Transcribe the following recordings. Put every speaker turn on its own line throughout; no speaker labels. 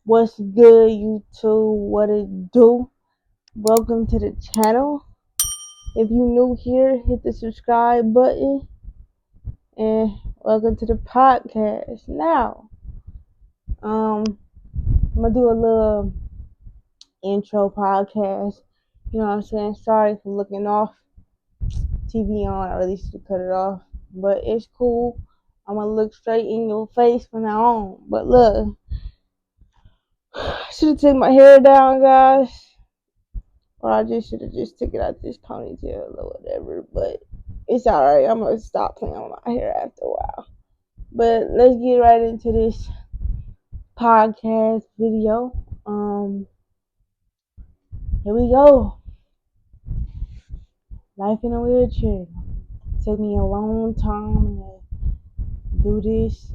What's good, YouTube? What it do? Welcome to the channel. If you new here, hit the subscribe button and welcome to the podcast. Now, I'm gonna do a little intro podcast. You know what I'm saying? Sorry for looking off. TV on. I really should cut it off, but it's cool. I'm gonna look straight in your face from now on. But look, I should have taken my hair down, guys. Or I just should have just took it out this ponytail or whatever. But it's alright. I'm gonna stop playing with my hair after a while. But let's get right into this podcast video. Here we go. Life in a wheelchair. It took me a long time to do this.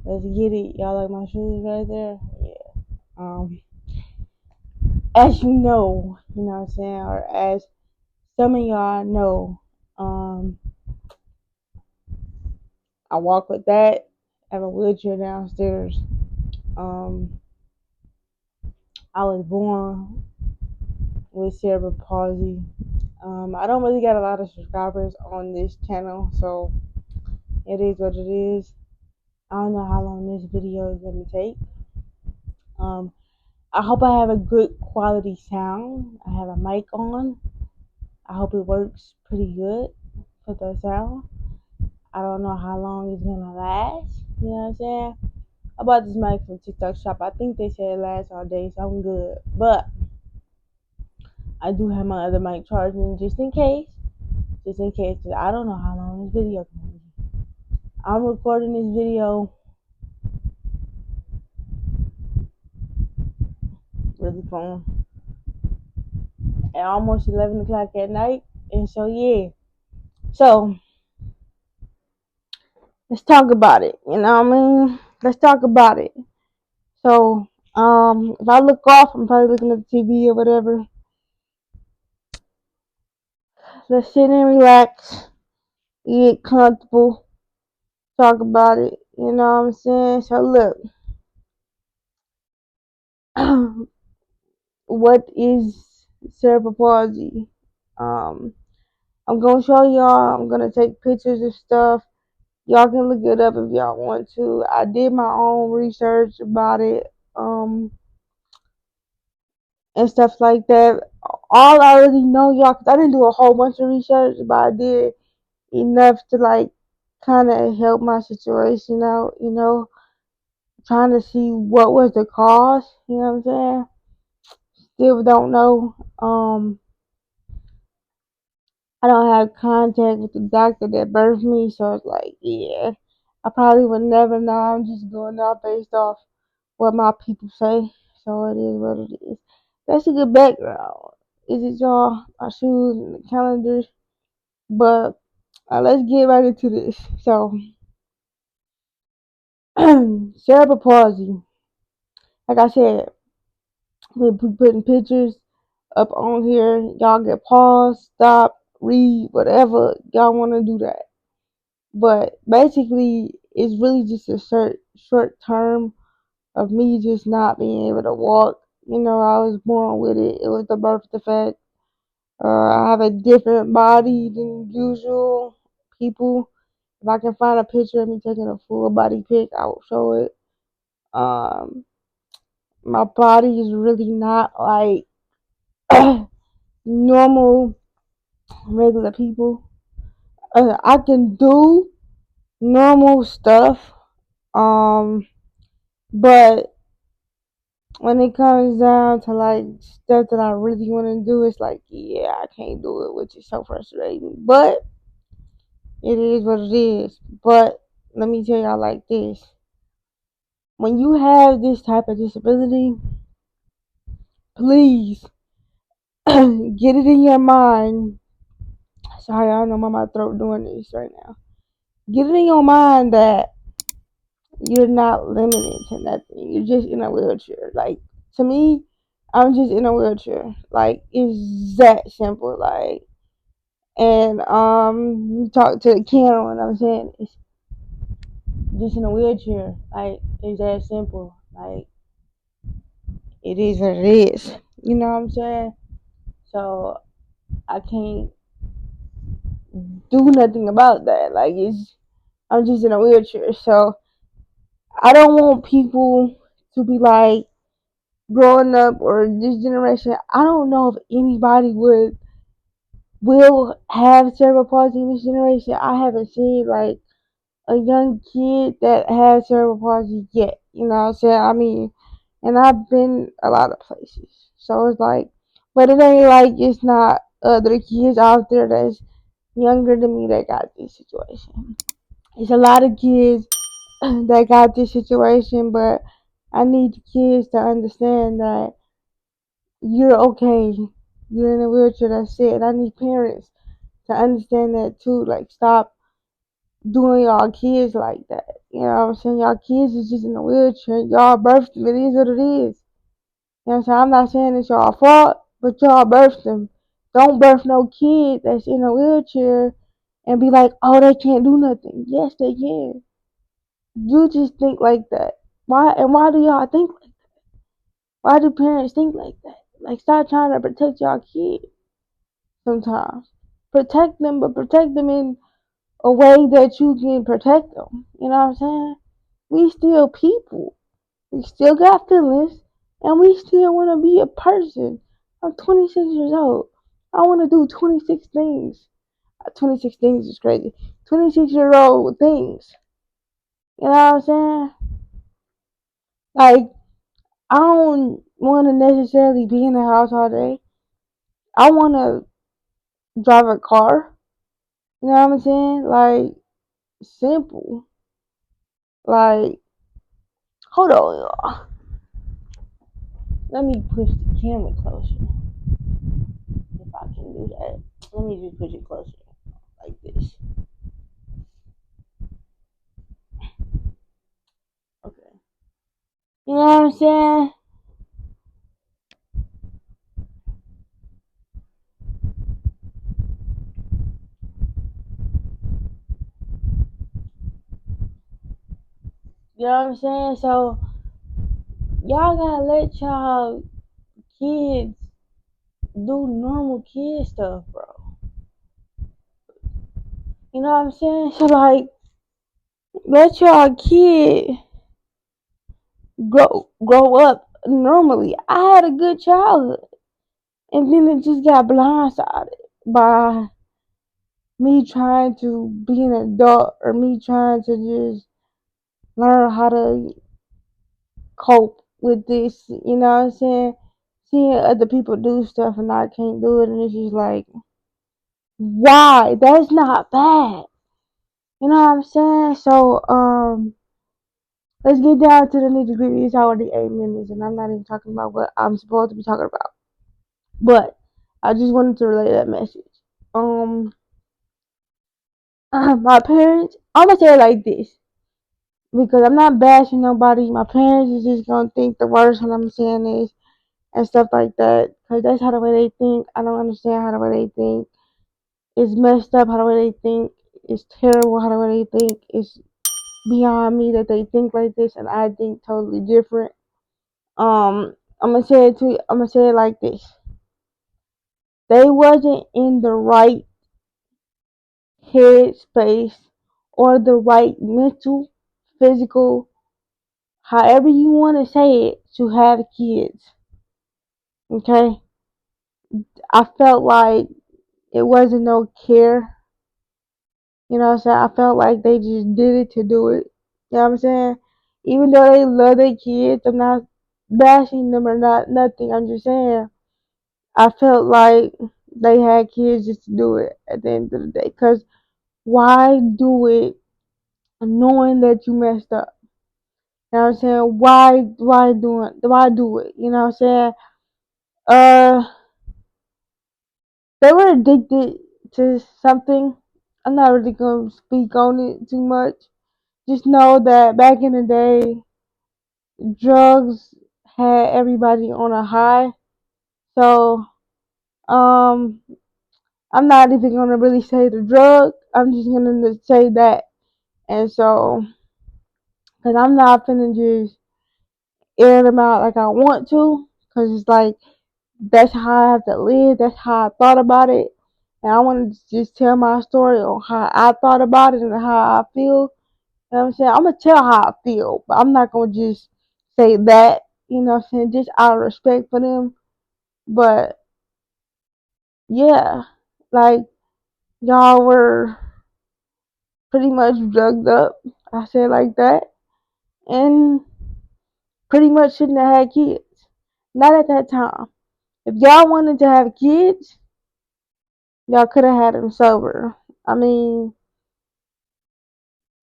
Let's get it. Y'all like my shoes right there? Yeah. As you know what I'm saying, or as some of y'all know, I walk with that. I have a wheelchair downstairs. I was born with cerebral palsy. I don't really got a lot of subscribers on this channel, so it is what it is. I don't know how long this video is gonna take. I hope I have a good quality sound. I have a mic on. I hope it works pretty good for the sound. I don't know how long it's gonna last. You know what I'm saying? I bought this mic from TikTok shop. I think they said it lasts all day, so I'm good. But I do have my other mic charging just in case. Just in case, because I don't know how long this video can be. I'm recording this video really fun at almost 11 o'clock at night. And so, yeah. So, let's talk about it. You know what I mean? Let's talk about it. So, if I look off, I'm probably looking at the TV or whatever. Let's sit and relax, get comfortable, talk about it. You know what I'm saying? So, look. What is cerebral palsy? I'm gonna show y'all. I'm gonna take pictures of stuff. Y'all can look it up if y'all want to. I did my own research about it, and stuff like that. All I already know, y'all, cause I didn't do a whole bunch of research, but I did enough to like kind of help my situation out. Trying to see what was the cause. You know what I'm saying? Still don't know. I don't have contact with the doctor that birthed me, so it's like, yeah, I probably would never know. I'm just going out based off what my people say. So it is what it is. That's a good background. Is it y'all? My shoes and the calendar. But let's get right into this. So, cerebral palsy. Like I said, we'll be putting pictures up on here. Y'all get pause, stop, read, whatever. Y'all want to do that. But basically, it's really just a short term of me just not being able to walk. I was born with it. It was the birth defect. I have a different body than usual people. If I can find a picture of me taking a full body pic, I will show it. Um, my body is really not like normal, regular people. I can do normal stuff, but when it comes down to like stuff that I really want to do, it's like, yeah, I can't do it, which is so frustrating. But it is what it is. But let me tell y'all like this: when you have this type of disability, please get it in your mind. Sorry, I don't know why my throat doing this right now. Get it in your mind that you're not limited to nothing. You're just in a wheelchair. Like, to me, I'm just in a wheelchair. Like, it's that simple. Like, and you talk to the camera and I'm saying this. just in a wheelchair. Like, it's that simple. Like, it is what it is. You know what I'm saying? So I can't do nothing about that. Like, it's I'm just in a wheelchair. So I don't want people to be like growing up or this generation. I don't know if anybody will have cerebral palsy in this generation. I haven't seen like a young kid that has cerebral palsy yet. You know what I'm saying? I mean, and I've been a lot of places. So it's like, but it ain't like it's not other kids out there that's younger than me that got this situation. It's a lot of kids that got this situation, but I need the kids to understand that you're okay. You're in a wheelchair, that's it. And I need parents to understand that too. Like, stop doing y'all kids like that. You know what I'm saying? Y'all kids is just in a wheelchair. Y'all birthed them. It is what it is. You know what I'm saying? I'm not saying it's y'all fault, but y'all birthed them. Don't birth no kid that's in a wheelchair and be like, oh, they can't do nothing. Yes, they can. You just think like that. Why do y'all think like that? Why do parents think like that? Like, stop trying to protect y'all kids sometimes. Protect them, but protect them in a way that you can protect them. You know what I'm saying? We still people. We still got feelings, and we still want to be a person. I'm 26 years old. I want to do 26 things. 26 things is crazy. 26-year-old things. You know what I'm saying? Like, I don't want to necessarily be in the house all day. I want to drive a car. You know what I'm saying? Like, simple. Like, hold on, y'all. Let me push the camera closer. If I can do that. Let me just push it closer. Like this. Okay. You know what I'm saying? You know what I'm saying? So, y'all gotta let y'all kids do normal kid stuff, bro. You know what I'm saying? So, like, let y'all kid grow up normally. I had a good childhood, and then it just got blindsided by me trying to be an adult or me trying to just learn how to cope with this. You know what I'm saying? Seeing other people do stuff and I can't do it, and it's just like, why? That's not bad. You know what I'm saying? So, let's get down to the nitty gritty. It's already 8 minutes, and I'm not even talking about what I'm supposed to be talking about. But I just wanted to relay that message. Um, my parents. I'm gonna say it like this because I'm not bashing nobody. My parents is just gonna think the worst when I'm saying this and stuff like that because that's how the way they think. I don't understand how the way they think. It's messed up how the way they think. It's terrible how the way they think. It's beyond me that they think like this and I think totally different. I'm gonna say it like this. They wasn't in the right head space or the right mental, physical, however you want to say it, to have kids. Okay? I felt like it wasn't no care. You know what I'm saying? I felt like they just did it to do it. You know what I'm saying? Even though they love their kids, I'm not bashing them or not nothing. I'm just saying I felt like they had kids just to do it at the end of the day. Cause why do it knowing that you messed up? You know what I'm saying? Why do it? You know what I'm saying? Uh they were addicted to something. I'm not really gonna speak on it too much. Just know that back in the day drugs had everybody on a high. So um I'm not even gonna really say the drug. I'm just gonna say that. And so Cause I'm not finna just air them out like I want to. Cause it's like that's how I have to live. That's how I thought about it. And I want to just tell my story on how I thought about it and how I feel. You know what I'm saying? I'm gonna tell how I feel, but I'm not gonna just say that. You know what I'm saying? Just out of respect for them. But yeah, like y'all were pretty much drugged up. I said like that, and pretty much shouldn't have had kids. Not at that time. If y'all wanted to have kids, y'all could have had them sober. I mean,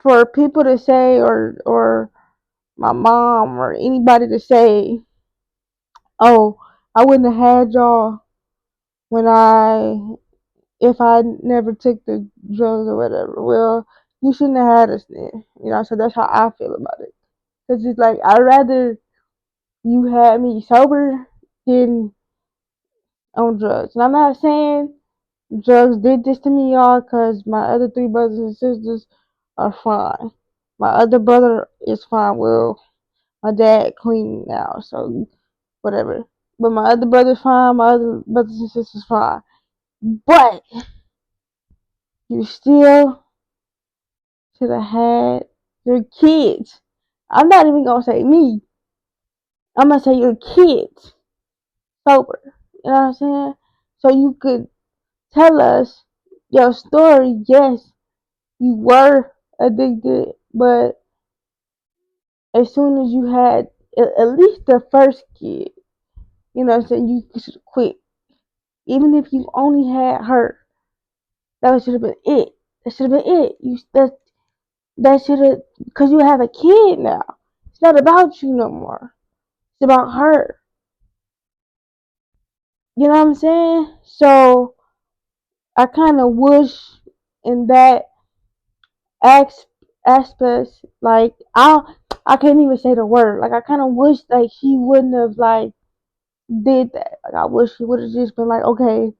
for people to say, or my mom or anybody to say, "Oh, I wouldn't have had y'all when if I never took the drugs or whatever." Well, you shouldn't have had us then. You know, so that's how I feel about it. Cause it's like I'd rather you had me sober than on drugs. And I'm not saying drugs did this to me, y'all, cause my other three brothers and sisters are fine. My other brother is fine. Well, my dad clean now, so whatever. But my other brother's fine. My other brothers and sisters fine. But you still should have had your kids. I'm not even gonna say me. I'm gonna say your kids sober. You know what I'm saying? So you could tell us your story. Yes, you were addicted, but as soon as you had at least the first kid, you know what I'm saying, you should quit. Even if you only had her, that should have been it. That should have been it. That should have, because you have a kid now. It's not about you no more. It's about her. You know what I'm saying? So I kind of wish in that aspect, like I can't even say the word. Like I kind of wish like he wouldn't have like did that. Like I wish he would have just been like, okay,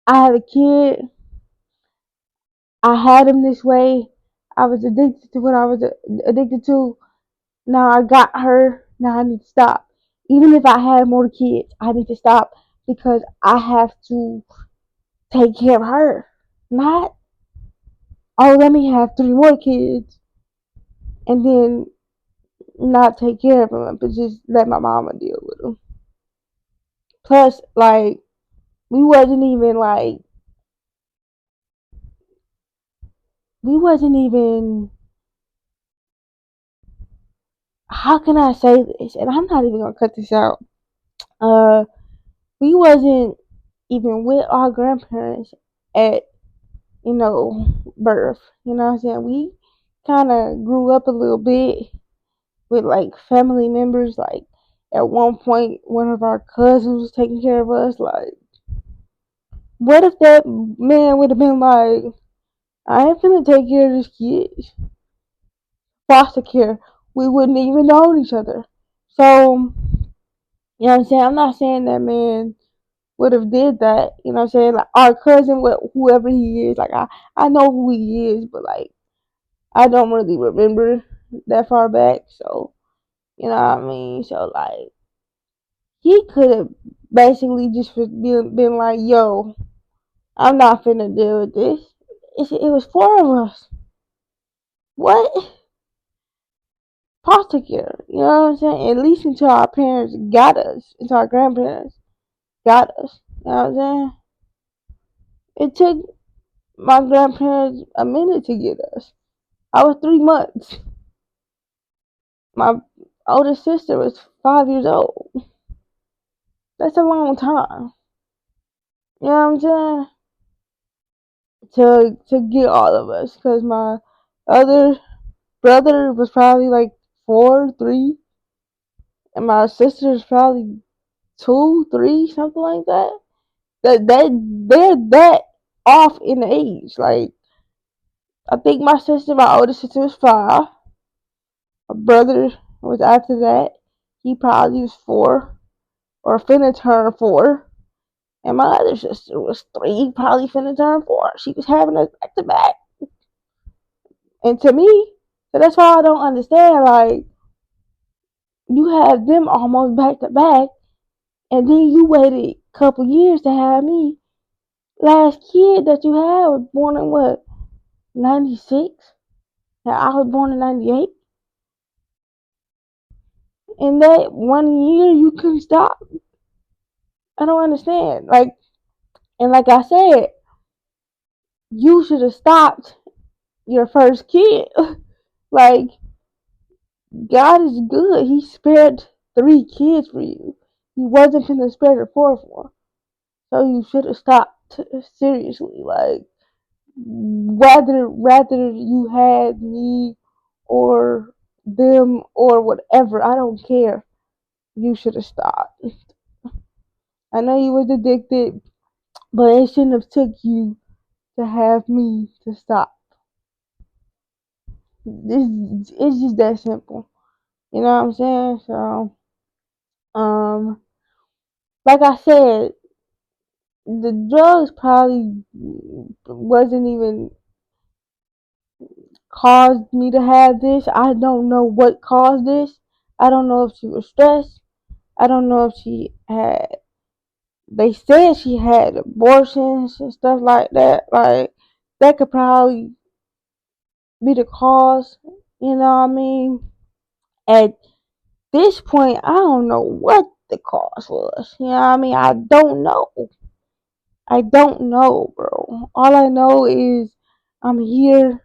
I have a kid. I had him this way. I was addicted to what I was addicted to. Now I got her. Now I need to stop. Even if I had more kids, I need to stop because I have to take care of her. Not, oh, let me have three more kids and then not take care of them, but just let my mama deal with them. Plus, like, we wasn't even like, we wasn't even, how can I say this? And I'm not even gonna cut this out. Uh, we wasn't even with our grandparents at, birth. You know what I'm saying? We kind of grew up a little bit with like family members. Like at one point, one of our cousins was taking care of us. Like, what if that man would have been like, I ain't finna take care of this kid? Foster care. We wouldn't even know each other. So, you know what I'm saying? I'm not saying that man would have did that. You know what I'm saying? Like our cousin, whoever he is, like I know who he is, but like I don't really remember that far back. So you know what I mean? So like he could have basically just been like, yo, I'm not finna deal with this. It was four of us. What? Foster care. You know what I'm saying? At least until our parents got us, until our grandparents got us. You know what I'm saying? It took my grandparents a minute to get us. I was 3 months. My oldest sister was 5 years old. That's a long time. You know what I'm saying? To get all of us, because my other brother was probably like 4, 3, and my sister's probably 2, 3, something like that. They're that off in age. Like I think my oldest sister was 5. My brother was after that. He probably was 4 or finna turn 4. And my other sister was 3, probably finna turn 4. She was having us back to back. And to me, So that's why I don't understand. Like, you have them almost back to back, and then you waited a couple years to have me. Last kid that you had was born in what, 96? And I was born in 98. In that 1 year, you couldn't stop. I don't understand. Like, and like I said, you should have stopped your first kid. Like, God is good. He spared 3 kids for you. He wasn't gonna spare the fourth one. So you should have stopped. Seriously. Like, rather you had me or them or whatever, I don't care. You should have stopped. I know you was addicted, but it shouldn't have took you to have me to stop. It's just that simple. You know what I'm saying? So, um, like I said, the drugs probably wasn't even caused me to have this. I don't know what caused this. I don't know if she was stressed. I don't know if she had. They said she had abortions and stuff like that. Like, that could probably be the cause. You know what I mean? At this point, I don't know what the cause was. You know what I mean? I don't know. I don't know, bro. All I know is I'm here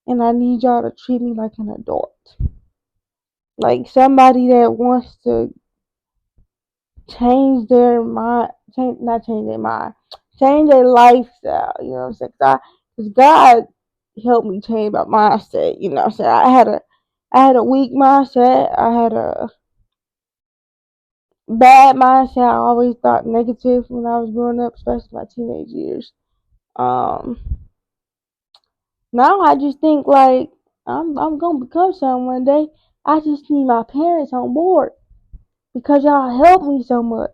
and I need y'all to treat me like an adult. Like somebody that wants to change their mind, not change their mind, change their lifestyle. You know what I'm saying? Cause God helped me change my mindset. You know what I'm saying? I had a weak mindset. I had a bad mindset. I always thought negative when I was growing up, especially my teenage years. Um, Now I just think like I'm gonna become someone one day. I just need my parents on board because y'all help me so much.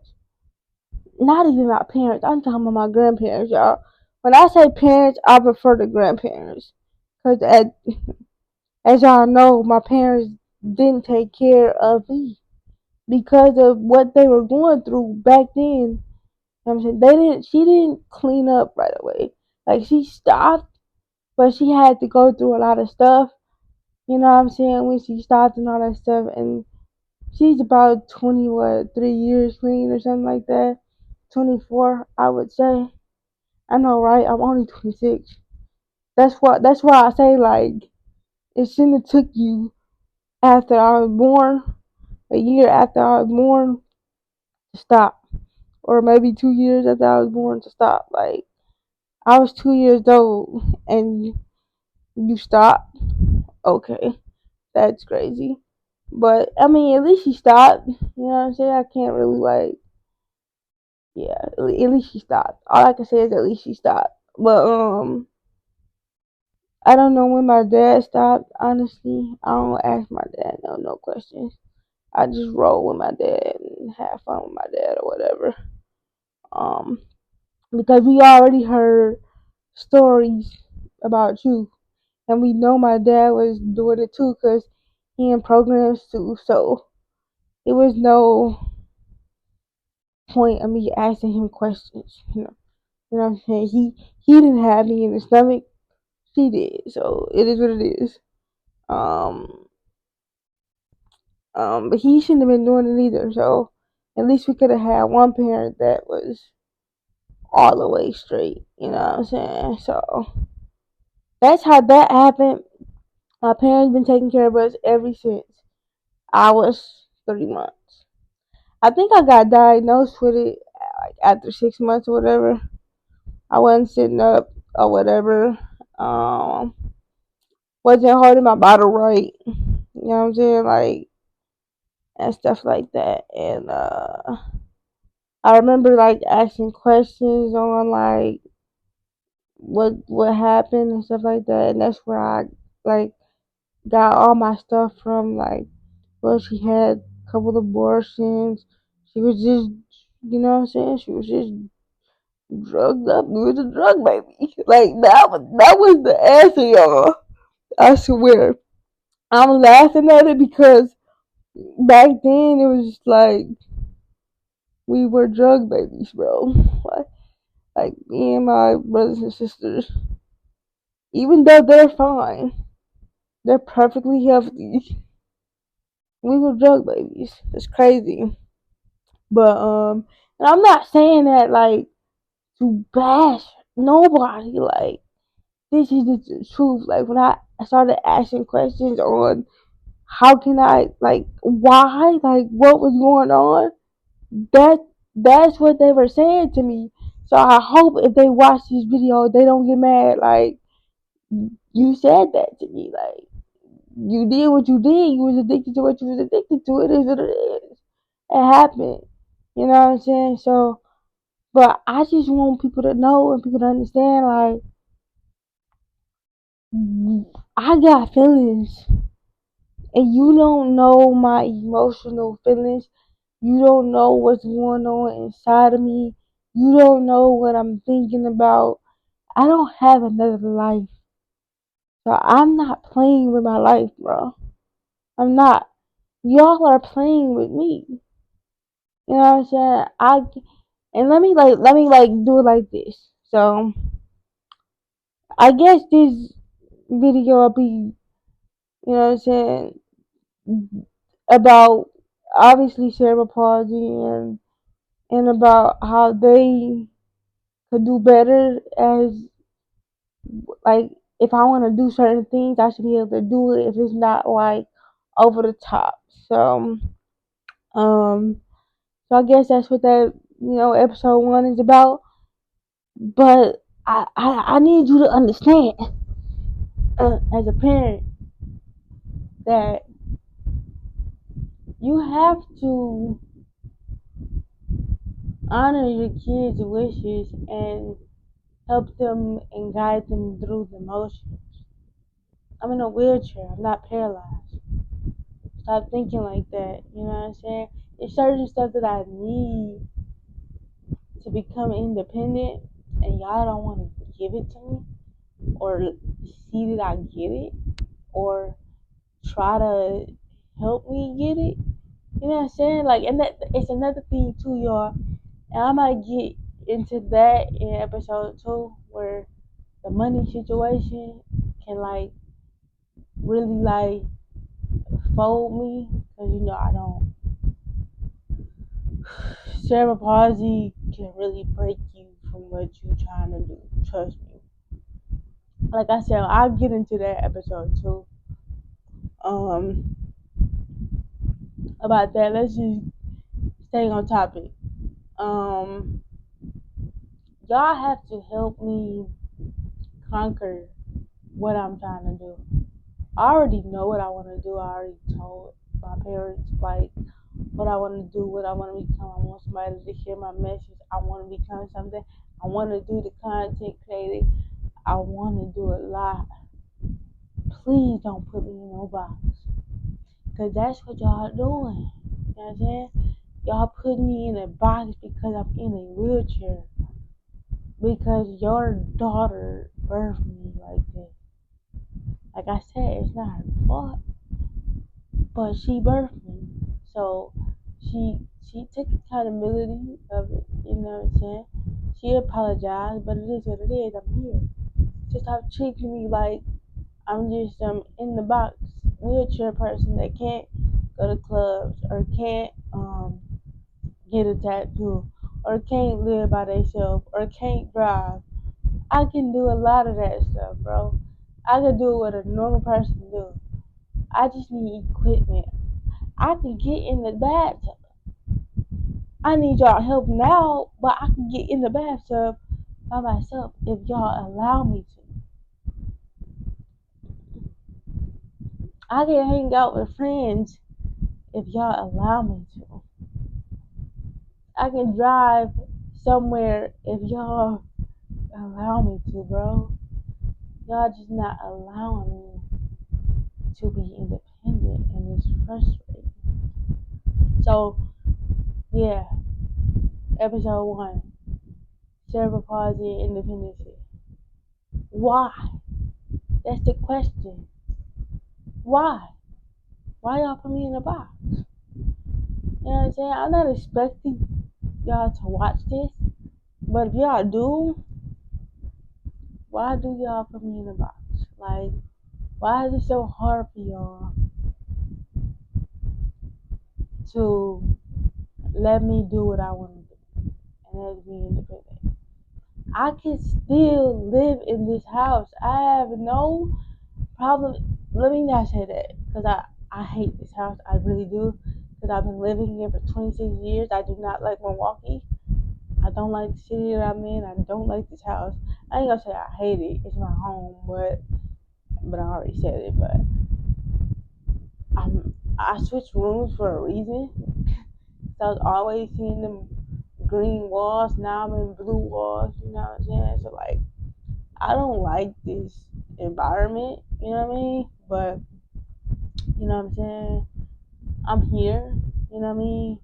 Not even my parents. I'm talking about my grandparents, y'all. When I say parents, I prefer the grandparents. Cause as y'all know, my parents didn't take care of me because of what they were going through back then. You know what I'm saying? She didn't clean up right away. Like, she stopped, but she had to go through a lot of stuff. You know what I'm saying? When she stopped and all that stuff, and she's about 20, what, 3 years clean or something like that. 24, I would say. I know, right? I'm only 26. That's why I say, like, it shouldn't have took you after I was born, a year after I was born, to stop, or maybe 2 years after I was born to stop. Like, I was 2 years old and you stopped. Okay, that's crazy. But I mean, at least she stopped. You know what I'm saying? I can't really like, yeah. At least she stopped. All I can say is at least she stopped. But I don't know when my dad stopped. Honestly, I don't ask my dad no questions. I just roll with my dad and have fun with my dad or whatever. Um, because we already heard stories about you, and we know my dad was doing it too, cause he in programs too. So there was no point of me asking him questions. You know what I'm saying? He didn't have me in the stomach. She did. So it is what it is. Um but he shouldn't have been doing it either. So at least we could have had one parent that was all the way straight. You know what I'm saying? So that's how that happened. My parents been taking care of us ever since I was 3 months. I think I got diagnosed with it like after 6 months or whatever. I wasn't sitting up or whatever. Wasn't holding my bottle right. You know what I'm saying? Like, and stuff like that. And I remember like asking questions on like what happened and stuff like that. And that's where I like got all my stuff from. Like, well, she had a couple of abortions. She was just, you know what I'm saying? She was just drugged up. It was a drug baby. Like, that was the answer, y'all. I swear. I'm laughing at it because back then it was just like we were drug babies, bro. Like me and my brothers and sisters, even though they're fine, they're perfectly healthy. We were drug babies. It's crazy. But and I'm not saying that like to bash nobody. Like this is the truth. Like when I started asking questions on how can I like why like what was going on, that that's what they were saying to me. So I hope if they watch this video, they don't get mad. Like you said that to me. Like you did what you did. You was addicted to what you was addicted to. It is what it is. It happened. You know what I'm saying? So, but I just want people to know and people to understand. Like I got feelings, and you don't know my emotional feelings. You don't know what's going on inside of me. You don't know what I'm thinking about. I don't have another life. So I'm not playing with my life, bro. I'm not. Y'all are playing with me. You know what I'm saying? And let me do it like this. So I guess this video will be, you know what I'm saying, about obviously cerebral palsy and about how they could do better as like if I want to do certain things, I should be able to do it if it's not like over the top. Um, so I guess that's what that episode 1 is about. But I need you to understand, as a parent, that you have to honor your kids' wishes and help them and guide them through the motions. I'm in a wheelchair. I'm not paralyzed. Stop thinking like that. You know what I'm saying? There's certain stuff that I need to become independent, and y'all don't want to give it to me or see that I get it or try to help me get it. You know what I'm saying? Like, and that it's another thing too, y'all. And I might get into that in episode 2, where the money situation can like really like fold me, because I don't. Cerebral palsy can really break you from what you're trying to do. Trust me. Like I said, I'll get into that episode 2. Um, about that. Let's just stay on topic. Um, y'all have to help me conquer what I'm trying to do. I already know what I want to do. I already told my parents like what I want to do, what I want to become. I want somebody to hear my message. I want to become something. I want to do the content creating. I want to do a lot. Please don't put me in no box, cause that's what y'all doing. You know what I'm saying? Y'all put me in a box because I'm in a wheelchair. Because your daughter birthed me like this. Like I said, it's not her fault, but she birthed me. So she took accountability of it, you know what I'm saying? She apologized, but it is what it is. I'm here. Just stop treating me like I'm just in the box wheelchair person that can't go to clubs or can't get a tattoo or can't live by themselves or can't drive. I can do a lot of that stuff, bro. I can do what a normal person do. I just need equipment. I can get in the bathtub. I need y'all help now, but I can get in the bathtub by myself if y'all allow me to. I can hang out with friends if y'all allow me to. I can drive somewhere if y'all allow me to, bro. Y'all just not allowing me to be independent, and it's frustrating. So, yeah, episode 1, cerebral palsy and independency. Why? That's the question. Why? why y'all put me in a box? You know what I'm saying? I'm not expecting y'all to watch this, but if y'all do, why do y'all put me in a box? Like, why is it so hard for y'all to let me do what I want to do and let me independent? I can still live in this house. I have no problem. Let me not say that because I hate this house. I really do because I've been living here for 26 years. I do not like Milwaukee. I don't like the city that I'm in. I don't like this house. I ain't gonna say I hate it. It's my home, but I already said it. But I switched rooms for a reason. So I was always seeing them green walls. Now I'm in blue walls. You know what I'm saying? So like, I don't like this environment. You know what I mean? But you know what I'm saying? I'm here. You know what I mean?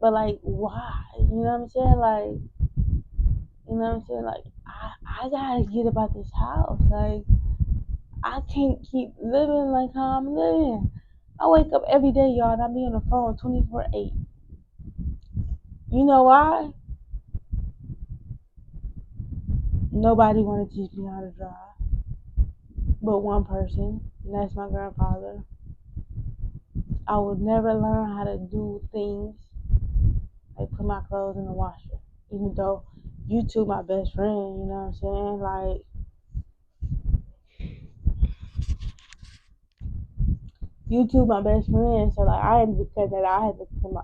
But like, why? You know what I'm saying? Like, you know what I'm saying? Like, I gotta get about this house. Like, I can't keep living like how I'm living. I wake up every day, y'all, and I be on the phone 24/8. You know why? Nobody want to teach me how to drive, but one person, and that's my grandfather. I would never learn how to do things like put my clothes in the washer, even though YouTube my best friend. You know what I'm saying? Like, YouTube my best friend, so like I had to cut that. I had to cut my,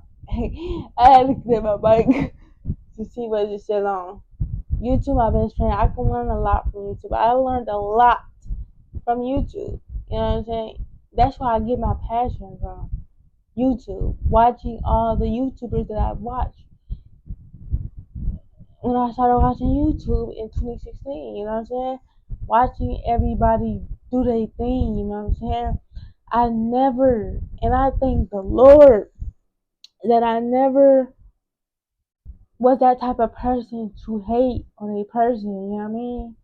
I had to cut my bike to see what it said on. YouTube my best friend. I can learn a lot from YouTube. I learned a lot from YouTube. You know what I'm saying? That's where I get my passion from. YouTube. Watching all the YouTubers that I've watched. When I started watching YouTube in 2016, you know what I'm saying? Watching everybody do their thing, you know what I'm saying? I never, and I thank the Lord that I never was that type of person to hate on a person, you know what I mean?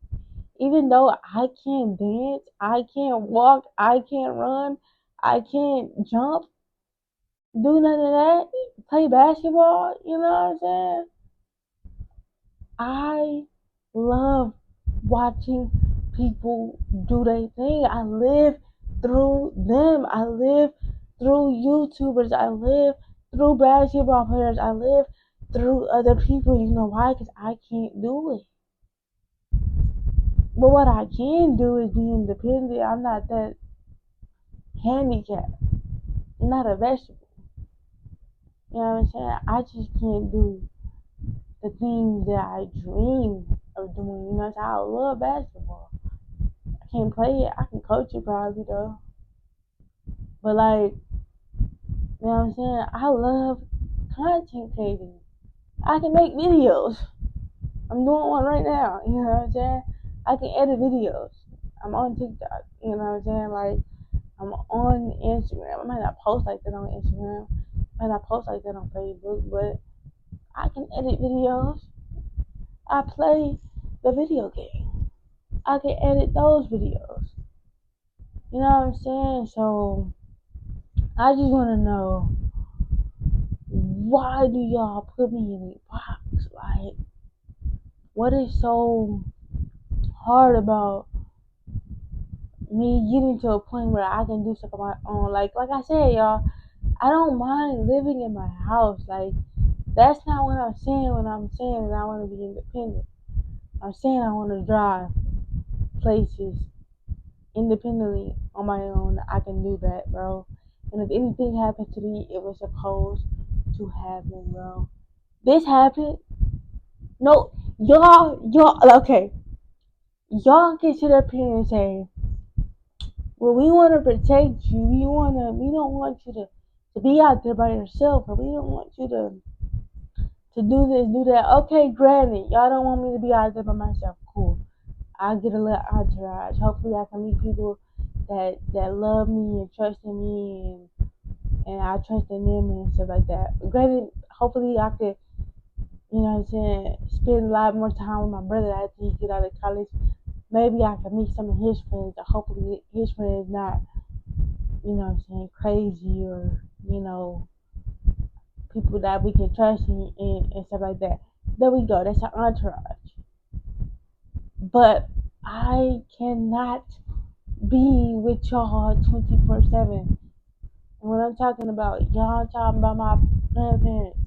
Even though I can't dance, I can't walk, I can't run, I can't jump, do none of that, play basketball, you know what I'm saying? I love watching people do their thing. I live through them. I live through YouTubers. I live through basketball players. I live through other people. You know why? Because I can't do it. But what I can do is be independent. I'm not that handicapped. I'm not a vegetable. You know what I'm saying? I just can't do the things that I dream of doing. You know what I'm saying? I love basketball. I can't play it. I can coach it probably though. But like, you know what I'm saying? I love content creating. I can make videos. I'm doing one right now. You know what I'm saying? I can edit videos. I'm on TikTok. You know what I'm saying? Like, I'm on Instagram. I might not post like that on Instagram. I might not post like that on Facebook, but I can edit videos. I play the video game. I can edit those videos. You know what I'm saying? So I just want to know, why do y'all put me in a box? Like, what is so hard about me getting to a point where I can do stuff on my own? Like I said, y'all, I don't mind living in my house. Like, that's not what I'm saying when I'm saying that I want to be independent. I'm saying I want to drive places independently on my own. I can do that, bro. And if anything happened to me, it was supposed to happen, bro. This happened. No, okay. Y'all can sit up here and say, well, we want to protect you. We don't want you to be out there by yourself, or we don't want you to do this, do that. Okay, granted, y'all don't want me to be out there by myself. Cool. I'll get a little entourage. Hopefully, I can meet people that love me and trust in me, and I trust in them and stuff like that. Granted, hopefully, I could, you know what I'm saying, spend a lot more time with my brother after he get out of college. Maybe I can meet some of his friends. Hopefully his friends not crazy or, people that we can trust and stuff like that. There we go. That's an entourage. But I cannot be with y'all 24/7. And when I'm talking about y'all, I'm talking about my grandparents.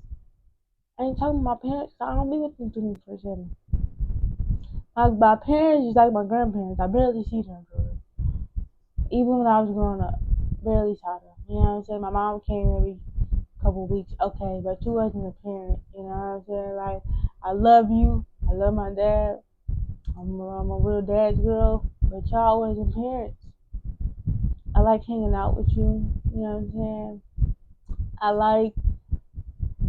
I ain't talking about my parents. I don't be with them 24/7. My parents is like my grandparents. I barely see them. Even when I was growing up, barely saw them. You know what I'm saying? My mom came every couple of weeks. Okay, but you wasn't a parent. You know what I'm saying? Like, I love you. I love my dad. I'm a real dad's girl. But y'all wasn't parents. I like hanging out with you. You know what I'm saying? I like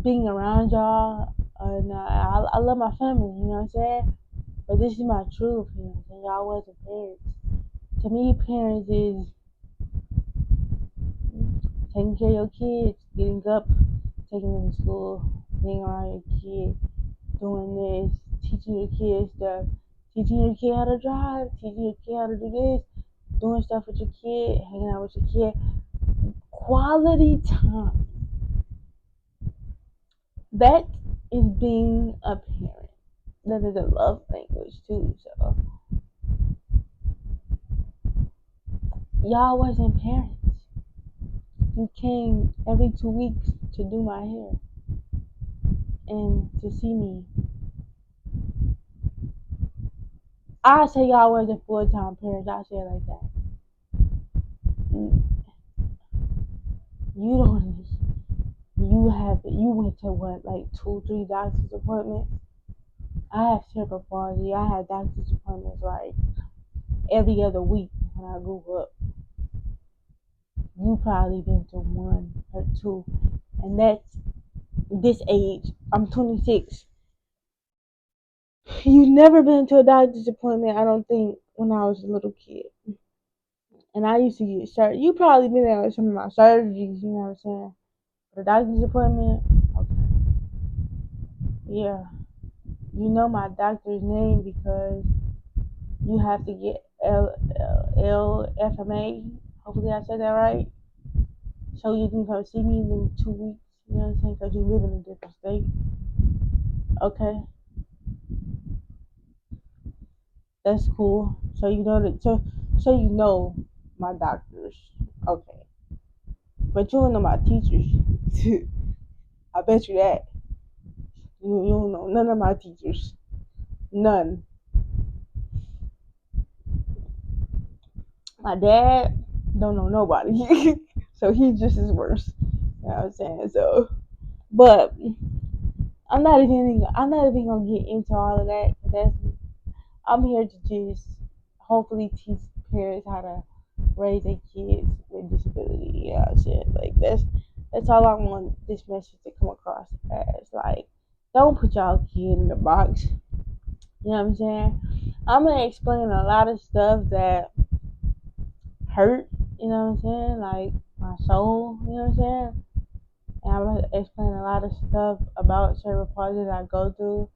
being around y'all. And I love my family. You know what I'm saying? But this is my truth. You know what I'm saying? Y'all wasn't parents. To me, parents is taking care of your kids, getting up, taking them to school, being around your kid, doing this, teaching your kids stuff, teaching your kid how to drive, teaching your kid how to do this, doing stuff with your kid, hanging out with your kid. Quality time. That is being a parent. That is a love language too. So y'all wasn't parents. You came every 2 weeks to do my hair and to see me. I say y'all wasn't full-time parents. I say it like that. You don't. You went to what, like 2, 3 doctor's appointments? I have cerebral palsy. I had doctor's appointments like every other week when I grew up. You probably been to 1 or 2, and that's this age. I'm 26. You never been to a doctor's appointment, I don't think, when I was a little kid. And I used to get surgery. You probably been there with some of my surgeries, you know what I'm saying? The doctor's appointment, okay. Yeah. You know my doctor's name because you have to get LFMA. Hopefully I said that right. So you can come see me in 2 weeks. You know what I'm saying? Because you live in a different state. Okay, that's cool. So you know that. So you know my doctors. Okay, but you don't know my teachers. I bet you that. You don't know none of my teachers. None. My dad don't know nobody. So he's just as worse. You know what I'm saying? So, but I'm not even gonna get into all of that. I'm here to just hopefully teach parents how to raise their kids with disability. You know what I'm saying? Like that's all I want this message to come across as. Like, don't put y'all kid in the box. You know what I'm saying? I'm gonna explain a lot of stuff that hurt, you know what I'm saying? Like my soul, you know what I'm saying? And I'm gonna explain a lot of stuff about cerebral palsy that I go through.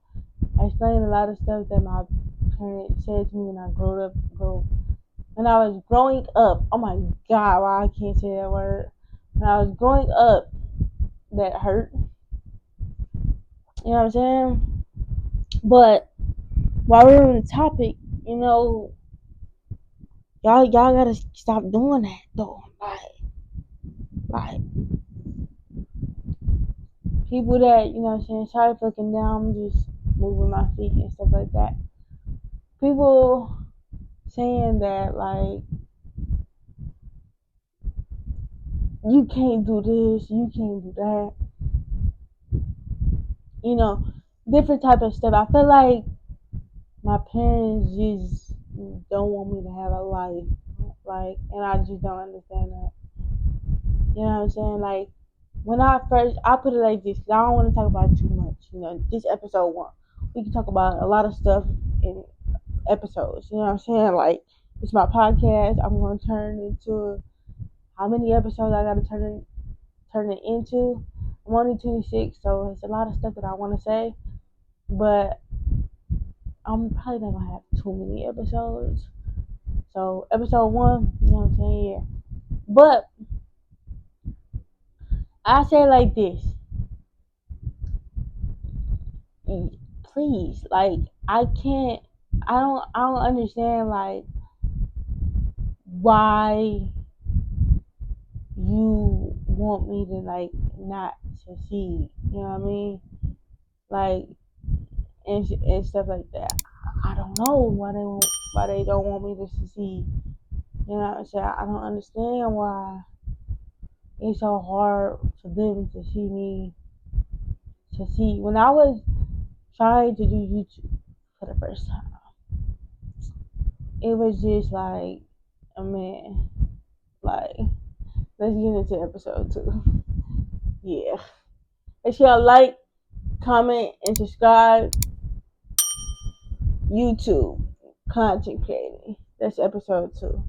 I explained a lot of stuff that my parents said to me when I when I was growing up. Oh my god, why I can't say that word. When I was growing up, that hurt. You know what I'm saying? But while we're on the topic, y'all gotta stop doing that though. Like people that, you know what I'm saying, sorry for looking down, I'm just moving my feet and stuff like that. People saying that like you can't do this, you can't do that. You know, different type of stuff. I feel like my parents just don't want me to have a life. Like, and I just don't understand that. You know what I'm saying? Like, when I put it like this, 'cause I don't want to talk about too much. This episode 1. We can talk about a lot of stuff in episodes. You know what I'm saying? Like, it's my podcast. I'm going to turn into how many episodes I got to turn it into. I'm only 26, so it's a lot of stuff that I want to say. But I'm probably not going to have too many episodes. So, episode 1, you know what I'm saying? Yeah. But I say like this. Please, like I don't understand like why you want me to like not succeed. You know what I mean? Like and stuff like that. I don't know why they don't want me to succeed. You know what I'm saying? I don't understand why it's so hard for them to see me succeed. When I was trying to do YouTube for the first time, it was just like, oh man, like let's get into episode 2. Yeah. Make sure y'all like, comment, and subscribe. YouTube content creating. That's episode 2.